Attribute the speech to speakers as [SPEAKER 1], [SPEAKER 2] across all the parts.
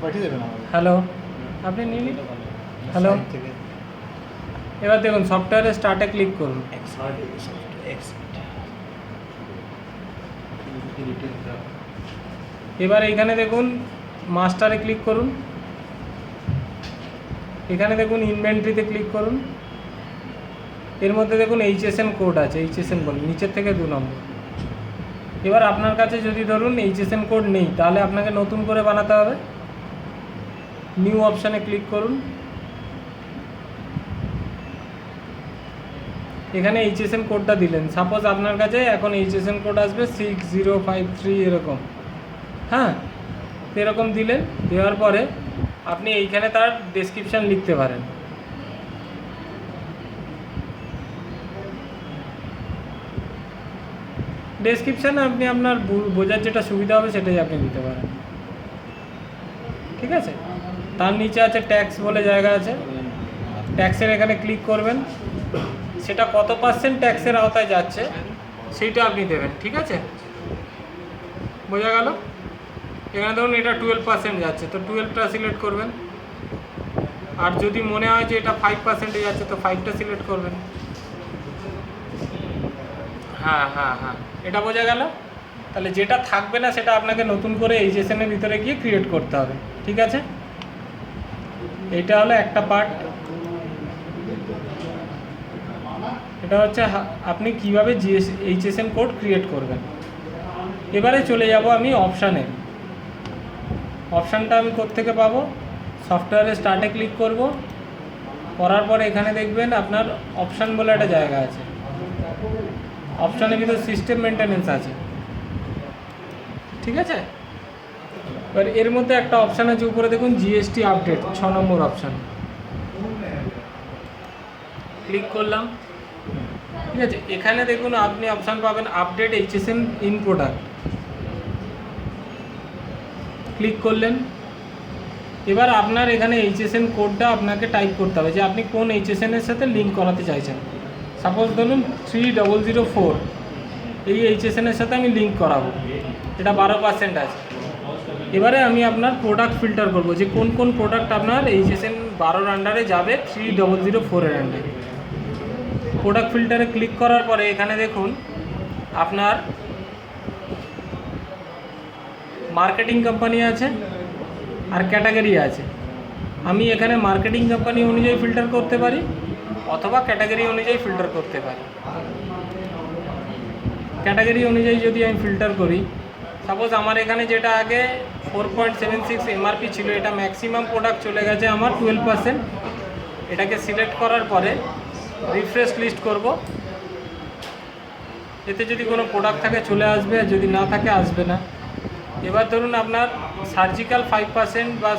[SPEAKER 1] পাঠিয়ে দেবেন আমাকে।
[SPEAKER 2] হ্যালো, আপনি নিয়ে নিন। হ্যালো, এবার দেখুন সফটওয়্যারে স্টার্টে ক্লিক করুন। এবার এইখানে দেখুন মাস্টারে ক্লিক করুন। এখানে দেখুন ইনভেন্টরিতে ক্লিক করুন। এর মধ্যে দেখুন HSN কোড আছে, HSN বলুন নিচের থেকে 2 নম্বর। এবার আপনার কাছে যদি ধরুন HSN কোড নেই, তাহলে আপনাকে নতুন করে বানাতে হবে। নিউ অপশানে ক্লিক করুন। এখানে HSN কোডটা দিলেন। সাপোজ আপনার কাছে এখন HSN কোড আসবে 6053 এরকম। হ্যাঁ, এরকম দিলেন। দেওয়ার পরে আপনি এইখানে তার ডেসক্রিপশান লিখতে পারেন। ডেসক্রিপশানে আপনি আপনার বোঝার যেটা সুবিধা হবে সেটাই আপনি দিতে পারেন। ঠিক আছে, তার নিচে আছে ট্যাক্স বলে জায়গা আছে। ট্যাক্সের এখানে ক্লিক করবেন। সেটা কত পার্সেন্ট ট্যাক্সের আওতায় যাচ্ছে সেইটা আপনি দেবেন। ঠিক আছে, বোঝা গেল? এখানে ধরুন এটা 12% যাচ্ছে, তো 12টা সিলেক্ট করবেন। আর যদি মনে হয় যে এটা 5%-এ যাচ্ছে, তো 5টা সিলেক্ট করবেন। হ্যাঁ হ্যাঁ হ্যাঁ, এটা বোঝা গেল? তাহলে যেটা থাকবে না সেটা আপনাকে নতুন করে HSN-এর ভিতরে গিয়ে ক্রিয়েট করতে হবে। ঠিক আছে, এইটা হলো একটা পার্ট। এটা হচ্ছে আপনি কিভাবে HSN কোড ক্রিয়েট করবেন। এবারে চলে যাব আমি অপশানে। অপশানটা আমি কোত্থেকে পাবো? সফটওয়্যারে স্টার্টে ক্লিক করব। করার পরে এখানে দেখবেন আপনার অপশান বলে একটা জায়গা আছে। অপশানের ভিতর সিস্টেম মেনটেন্যান্স আছে। ঠিক আছে, এবার এর মধ্যে একটা অপশান আছে উপরে দেখুন GST আপডেট, 6 নম্বর অপশান। ক্লিক করলাম। ঠিক আছে, এখানে দেখুন আপনি অপশান পাবেন update HSN in product. Click করলেন। এবার আপনার এখানে HSN কোডটা আপনাকে টাইপ করতে হবে যে আপনি কোন HSN-এর সাথে লিঙ্ক করাতে চাইছেন। সাপোজ ধরুন 3004 এই HSN-এর সাথে আমি লিঙ্ক করাবো, এটা 12% আছে। এবারে আমি আপনার প্রোডাক্ট ফিল্টার করব যে কোন কোন প্রোডাক্ট আপনার HSN 12-র আন্ডারে যাবে 3004-এর আন্ডারে। প্রোডাক্ট ফিল্টারে ক্লিক করার পরে এখানে দেখুন আপনার মার্কেটিং কোম্পানি আছে আর ক্যাটাগরি আছে। আমি এখানে মার্কেটিং কোম্পানি অনুযায়ী ফিল্টার করতে পারি অথবা ক্যাটাগরি অনুযায়ী ফিল্টার করতে পারি। ক্যাটাগরি অনুযায়ী যদি আমি ফিল্টার করি, সাপোজ আমার এখানে যেটা আগে 4.76 MRP ছিল, এটা ম্যাক্সিমাম প্রোডাক্ট চলে গেছে আমার 12%। এটাকে সিলেক্ট করার পরে রিফ্রেশ লিস্ট করব। এতে যদি কোনো প্রোডাক্ট থাকে চলে আসবে, আর যদি না থাকে আসবে না। এবার ধরুন আপনার সার্জিক্যাল 5% বা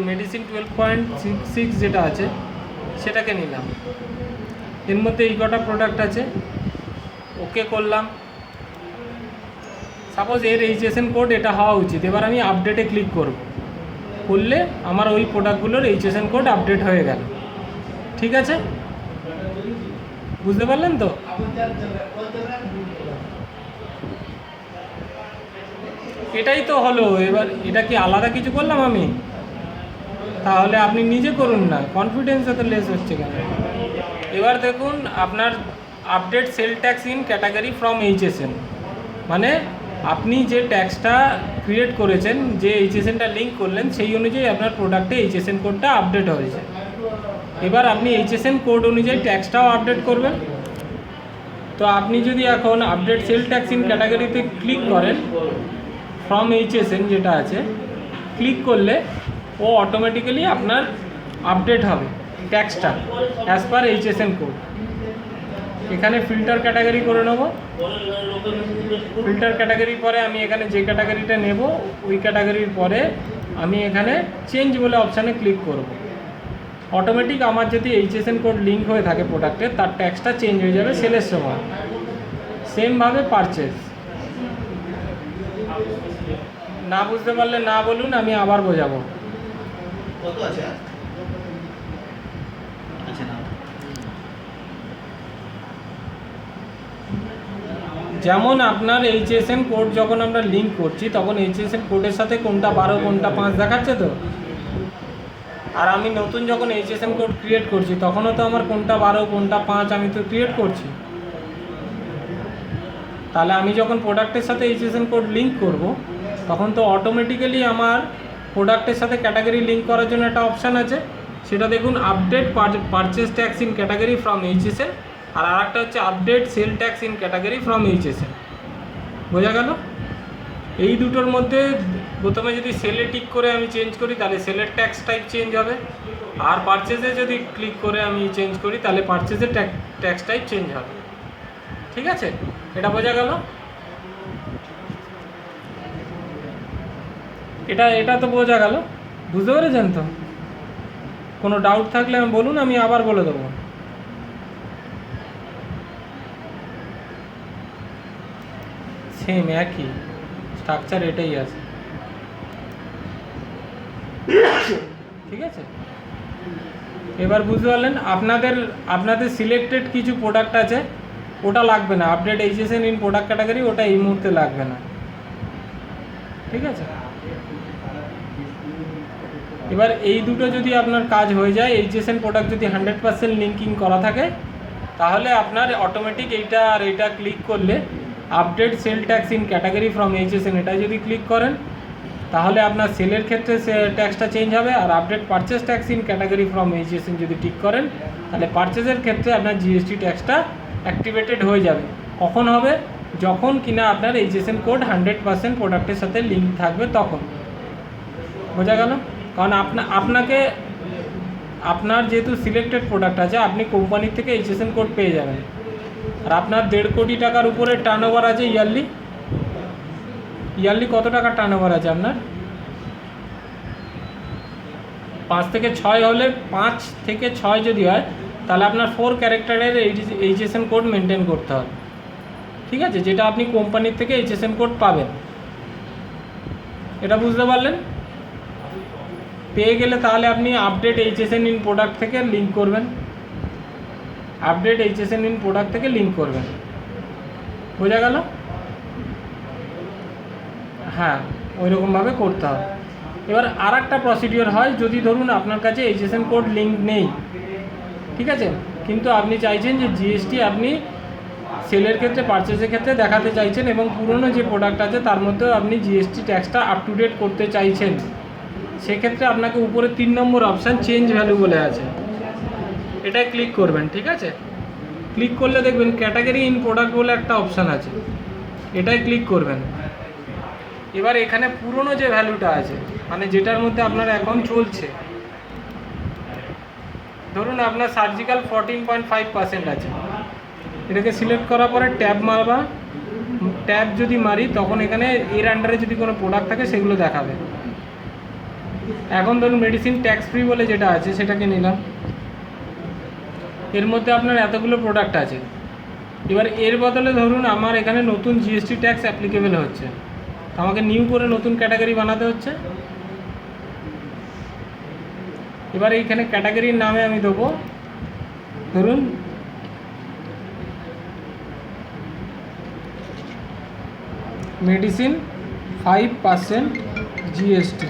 [SPEAKER 2] মেডিসিন 12.6 যেটা আছে সেটাকে নিলাম। এর মধ্যে এই কটা প্রোডাক্ট আছে, ওকে করলাম। সাপোজ এর HSN কোড এটা হওয়া উচিত। এবার আমি আপডেটে ক্লিক করব, করলে আমার ওই প্রোডাক্টগুলোর HSN কোড আপডেট হয়ে গেল। ঠিক আছে, বুঝতে পারলেন তো? এটাই তো হলো। এবার এটা কি আলাদা কিছু করলাম আমি? তাহলে আপনি নিজে করুন না, কনফিডেন্স এত লেস হচ্ছে কেন? এবার দেখুন আপনার update sell tax in category from HSN, মানে আপনি যে ট্যাক্সটা ক্রিয়েট করেছেন, যে HSN-টা লিঙ্ক করলেন, সেই অনুযায়ী আপনার প্রোডাক্টে HSN কোডটা আপডেট হয়েছে। এবার আপনি HSN কোড অনুযায়ী ট্যাক্সটাও আপডেট করবেন। তো আপনি যদি এখন আপডেট সেল ট্যাক্স ইন ক্যাটাগরিতে ক্লিক করেন, ফ্রম HSN যেটা আছে, ক্লিক করলে ও অটোমেটিক্যালি আপনার আপডেট হবে ট্যাক্সটা অ্যাজ পার HSN কোড। এখানে ফিল্টার ক্যাটাগরি করে নেব। ফিল্টার ক্যাটাগরির পরে আমি এখানে যে ক্যাটাগরিটা নেব ওই ক্যাটাগরির পরে আমি এখানে চেঞ্জ বলে অপশানে ক্লিক করব। অটোমেটিক আমার যদি HSN কোড লিঙ্ক হয়ে থাকে প্রোডাক্টের, তার ট্যাক্সটা চেঞ্জ হয়ে যাবে সেলের সময়। সেমভাবে পারচেজ। না বুঝতে পারলে না বলুন, আমি আবার বোঝাবো।
[SPEAKER 1] কত আছে? আচ্ছা না,
[SPEAKER 2] যেমন আপনার HSN কোড যখন আমরা লিঙ্ক করছি তখন HSN কোডের সাথে কোনটা 12 কোনটা 5 দেখাচ্ছে তো, আর আমি নতুন যখন HSN কোড ক্রিয়েট করছি তখনও তো আমার কোনটা 12 কোনটা 5 আমি তো ক্রিয়েট করছি। তাহলে আমি যখন প্রোডাক্টের সাথে HSN কোড লিঙ্ক করব তখন তো অটোমেটিক্যালি আমার প্রোডাক্টের সাথে ক্যাটাগরি লিঙ্ক করার জন্য একটা অপশান আছে, সেটা দেখুন update purchase tax in category from HSN, আর আরেকটা হচ্ছে update sell tax in category from HSN। বোঝা গেল? এই দুটোর মধ্যে প্রথমে যদি সেলে টিক করে আমি চেঞ্জ করি তাহলে সেলের ট্যাক্স টাইপ চেঞ্জ হবে, আর পারচেসে যদি ক্লিক করে আমি চেঞ্জ করি তাহলে পারচেসের ট্যাক্স টাইপ চেঞ্জ হবে। ঠিক আছে, এটা বোঝা গেল? এটা তো বোঝা গেল, বুঝতে পেরেছেন তো? কোনো ডাউট থাকলে আমি বলুন, আমি আবার বলে দেবো। সেম একই স্ট্রাকচার, এটাই আছে। ঠিক আছে, এবার বুঝতে পারলেন? আপনাদের সিলেক্টেড কিছু প্রোডাক্ট আছে, ওটা লাগবে না, update HSN in product category, ওটা এই মুহূর্তে লাগবে না। ঠিক আছে, এবার এই দুটো যদি আপনার কাজ হয়ে যায়, HSN প্রোডাক্ট যদি 100% লিঙ্কিং করা থাকে, তাহলে আপনার অটোমেটিক এইটা আর এইটা ক্লিক করলে update sell tax in category from HSN এটা যদি ক্লিক করেন তাহলে আপনার সেলের ক্ষেত্রে ট্যাক্সটা চেঞ্জ হবে, আর update purchase tax in category from HSN যদি টিক করেন তাহলে পারচেসের ক্ষেত্রে আপনার GST ট্যাক্সটা অ্যাক্টিভেটেড হয়ে যাবে। কখন হবে? যখন কিনা আপনার HSN কোড 100% প্রোডাক্টের সাথে লিঙ্ক থাকবে তখন। বোঝা গেল? কারণ আপনার যেহেতু সিলেক্টেড প্রোডাক্ট আছে, আপনি কোম্পানির থেকে HSN কোড পেয়ে যাবেন, আর আপনার 1.5 কোটি টাকার উপরে টার্নওভার আছে ইয়ারলি কত টাকা টার্নওভার আছে আপনার? 5 থেকে 6 হলে, 5 থেকে 6 যদি হয় তাহলে আপনার 4 ক্যারেক্টারের HSN কোড মেনটেন করতে হবে। ঠিক আছে, যেটা আপনি কোম্পানির থেকে HSN কোড পাবেন। এটা বুঝতে পারলেন? পেয়ে গেলে তাহলে আপনি আপডেট HSN ইন প্রোডাক্ট থেকে লিঙ্ক করবেন, আপডেট HSN ইন প্রোডাক্ট থেকে লিঙ্ক করবেন। বোঝা গেল? হ্যাঁ, ওইরকমভাবে করতে হবে। এবার আর একটা প্রসিডিওর হয়, যদি ধরুন আপনার কাছে HSN কোড লিঙ্ক নেই, ঠিক আছে, কিন্তু আপনি চাইছেন যে GST আপনি সেলের ক্ষেত্রে পারচেসের ক্ষেত্রে দেখাতে চাইছেন এবং পুরনো যে প্রোডাক্ট আছে তার মধ্যেও আপনি GST ট্যাক্সটা আপ টু ডেট করতে চাইছেন, সেক্ষেত্রে আপনাকে উপরে 3 নম্বর অপশান চেঞ্জ ভ্যালু বলে আছে, এটাই ক্লিক করবেন। ঠিক আছে, ক্লিক করলে দেখবেন ক্যাটাগরি ইন প্রোডাক্ট বলে একটা অপশান আছে, এটাই ক্লিক করবেন। এবার এখানে পুরনো যে ভ্যালুটা আছে, মানে যেটার মধ্যে আপনার অ্যাকাউন্ট চলছে, ধরুন আপনার সার্জিক্যাল 14.5% আছে, এটাকে সিলেক্ট করার পরে ট্যাব মারবা, ট্যাব যদি মারি তখন এখানে এর আন্ডারে যদি কোনো প্রোডাক্ট থাকে সেগুলো দেখাবে। এখন ধরুন মেডিসিন ট্যাক্স ফ্রি বলে যেটা আছে সেটাকে নিলাম, এর মধ্যে আপনার এতগুলো প্রোডাক্ট আছে। এবার এর বদলে ধরুন আমার এখানে নতুন GST ট্যাক্স অ্যাপ্লিকেবল হচ্ছে, আমাকে নিউ করে নতুন ক্যাটাগরি বানাতে হচ্ছে। এবার এইখানে ক্যাটাগরির নামে আমি দেবো ধরুন মেডিসিন 5% GST।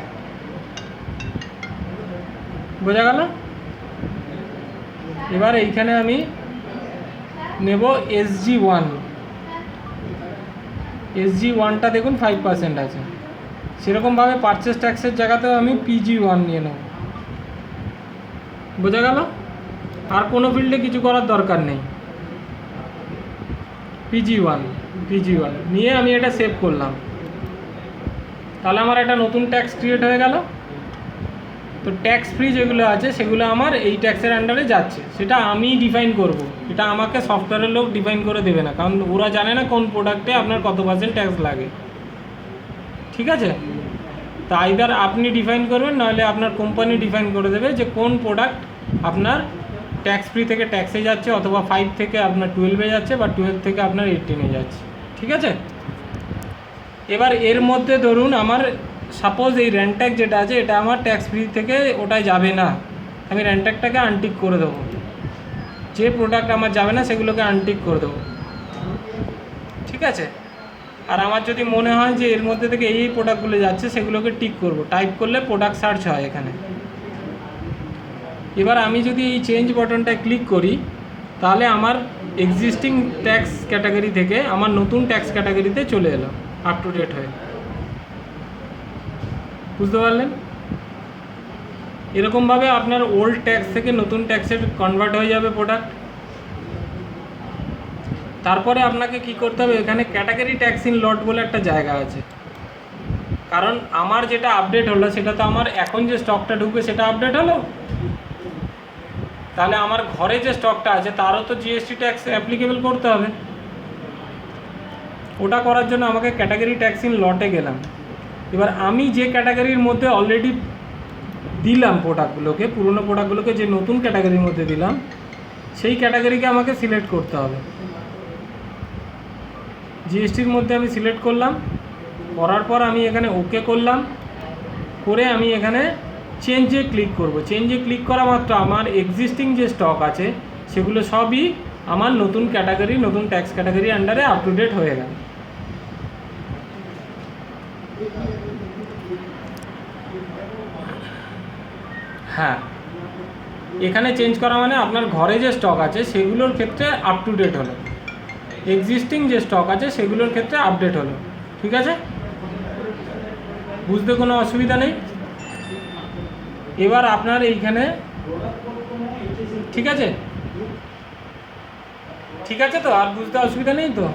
[SPEAKER 2] বোঝা গেল? এবার এইখানে আমি নেব SG1টা দেখুন 5% আছে, সেরকমভাবে পারচেস ট্যাক্সের জায়গাতেও আমি PG1 নিয়ে নেব। বোঝা গেল? আর কোনো ফিল্ডে কিছু করার দরকার নেই, PG1 নিয়ে আমি এটা সেভ করলাম, তাহলে আমার একটা নতুন ট্যাক্স ক্রিয়েট হয়ে গেল। তো ট্যাক্স ফ্রি যেগুলো আছে সেগুলো আমার এই ট্যাক্সের আন্ডারে যাচ্ছে, সেটা আমি ডিফাইন করব, এটা আমাকে সফটওয়্যারের লোক ডিফাইন করে দেবে না, কারণ ওরা জানে না কোন প্রোডাক্টে আপনার কত % ট্যাক্স লাগে। ঠিক আছে, তা আইদার আপনি ডিফাইন করবেন, নাহলে আপনার কোম্পানি ডিফাইন করে দেবে যে কোন প্রোডাক্ট আপনার ট্যাক্স ফ্রি থেকে ট্যাক্সে যাচ্ছে, অথবা 5 থেকে আপনার 12-এ যাচ্ছে, বা 12 থেকে আপনার 18-এ যাচ্ছে। ঠিক আছে, এবার এর মধ্যে ধরুন আমার সাপোজ এই র্যান্ট্যাগ যেটা আছে এটা আমার ট্যাক্স ফ্রি থেকে ওটাই যাবে না, আমি র্যান্ট্যাগটাকে আনটিক করে দেবো, যে প্রোডাক্ট আমার যাবে না সেগুলোকে আনটিক করে দেবো। ঠিক আছে। আর আমার যদি মনে হয় যে এর মধ্যে থেকে এই প্রোডাক্টগুলো যাচ্ছে সেগুলোকে টিক করব, টাইপ করলে প্রোডাক্ট সার্চ হয় এখানে। এবার আমি যদি এই চেঞ্জ বাটনটায় ক্লিক করি তাহলে আমার এক্সিস্টিং ট্যাক্স ক্যাটাগরি থেকে আমার নতুন ট্যাক্স ক্যাটাগরিতে চলে এলো আপ টু ডেট হয়ে। বুঝতে পারলেন? এরকমভাবে আপনার ওল্ড ট্যাক্স থেকে নতুন ট্যাক্সের কনভার্ট হয়ে যাবে প্রোডাক্ট। তারপরে আপনাকে কি করতে হবে, এখানে ক্যাটাগরি ট্যাক্স ইন লট বলে একটা জায়গা আছে। কারণ আমার যেটা আপডেট হলো সেটা তো আমার এখন যে স্টকটা ঢুকবে সেটা আপডেট হলো, তাহলে আমার ঘরে যে স্টকটা আছে তারও তো জিএসটি ট্যাক্স অ্যাপ্লিকেবল করতে হবে। ওটা করার জন্য আমাকে ক্যাটাগরি ট্যাক্স ইন লটে গেলাম। এবার আমি যে ক্যাটাগরির মধ্যে অলরেডি দিলাম প্রোডাক্টগুলোকে, পুরনো প্রোডাক্টগুলোকে যে নতুন ক্যাটাগরির মধ্যে দিলাম সেই ক্যাটাগরিকে আমাকে সিলেক্ট করতে হবে। জিএসটির মধ্যে আমি সিলেক্ট করলাম, করার পর আমি এখানে ওকে করলাম, করে আমি এখানে চেঞ্জে ক্লিক করব। চেঞ্জে ক্লিক করা মাত্র আমার এক্সিস্টিং যে স্টক আছে সেগুলো সবই আমার নতুন ক্যাটাগরি, নতুন ট্যাক্স ক্যাটাগরি আন্ডারে আপ টু ডেট হয়ে গেল। হ্যাঁ, এখানে চেঞ্জ করা মানে আপনার ঘরে যে স্টক আছে সেগুলোর ক্ষেত্রে আপ টু ডেট হলো, এক্সিস্টিং যে স্টক আছে সেগুলোর ক্ষেত্রে আপডেট হলো। ঠিক আছে? বুঝতে কোনো অসুবিধা নেই। এবার আপনার এইখানে ঠিক আছে, ঠিক আছে তো? আর বুঝতে অসুবিধা নেই তো?